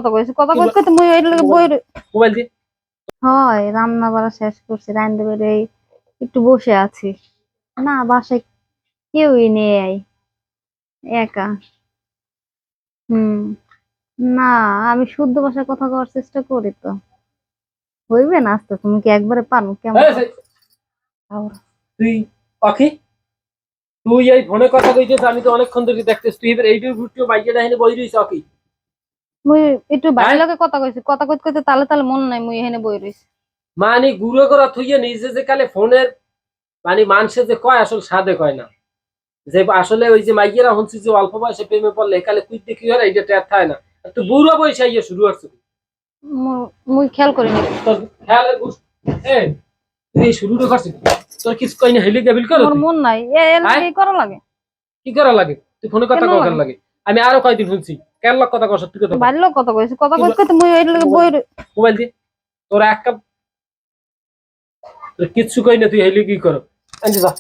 কথা কইছি কথা কইতে তো মুই এর লাগে বই মোবাইল দি হয় রান্না বাড়া শেষ করছি রাইন্দে বেড়ে একটু বসে আছি না বাসায় কেউই নেই একা হুম না আমি শুদ্ধ ভাষায় কথা কওয়ার চেষ্টা করি তো হইবে না আস্তে তুমি কি একবারে পারো কেমন তুই পাখি তুই এই ফোনে কথা কইতেছ আমি তো অনেকক্ষণ ধরে দেখতেছ তুই এবার এইটুকু ঘুরতে বাইকে ডাইনে বই রইছ কি মুই একটু হ্যাঁ বাইরে লগে কথা কইছি কথা কইতে কইতে তালে তালে মন নাই মুই এখানে বই রইছি মানে গুঁড়ো করা থইয়ে নিজে যে কালে ফোনের মানে মানুষে যে কয় আসলে সাদে কয় না যে আসলে ওই যে মাইয়েরা হচ্ছে যে অল্প বয়সে প্রেমে পড়লে একালে কুইতে কি হয় এটা টের থাকে না তুই বুড়ো বয়সে ইয়ে শুরু করছিস মুই খেয়াল করিনি তোর খেয়ালের তুই শুরুটা করছিস তোর কিছু কই না হেলি গেবিল করো আমার তুই মন নাই এর হ্যাঁ কি করা লাগে কি করা লাগে তুই ফোনে কথা কেন কর লাগে লাগে আমি আরো কয়দিন শুনছি কেন লাগ কথা কর সত্যি কথা বাইরে লোক কথা কইছি কথা কইতে কইতে মুই এর লাগে বই মোবাইল দি তোরা এক কাপ তোর কিচ্ছু কই না তুই হেলি কি করো আনতে যা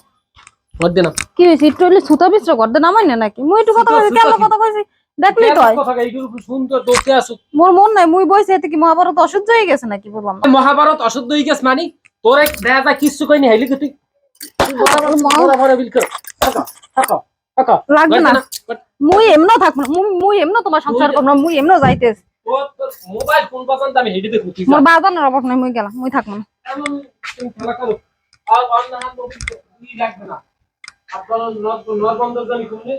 মত দে না কি হইছে একটু হইলে সুতা বিস্র করতে নামাই না নাকি মুই একটু কথা কইছি কেন কথা কইছি দেখলি তো হয় কথা এইটুকু সুন্দর দোতে আসো মোর মন নাই মুই বইছি এতে কি মহাভারত অসহ্য হয়ে গেছে নাকি বললাম না মহাভারত অশুদ্ধ হয়ে গেছে মানে তোর এক দেখা যায় কিচ্ছু কই না হেলি তুই বড় বিল কর থাকা থাকা থাকা লাগবে না মুই এমনও থাকবো না মুই এমনও তোমার সংসার করব না মুই এমনও যাইতেছি মোবাইল কোন পছন্দ আমি হেডি দেখু তুই মোর বাজানোর অভাব নাই মুই গেলাম মুই থাকবো না এমন তুমি খেলা করো আর অন্য হাত তুই লাগবে না আপনার নর বন্ধ জানি কোনে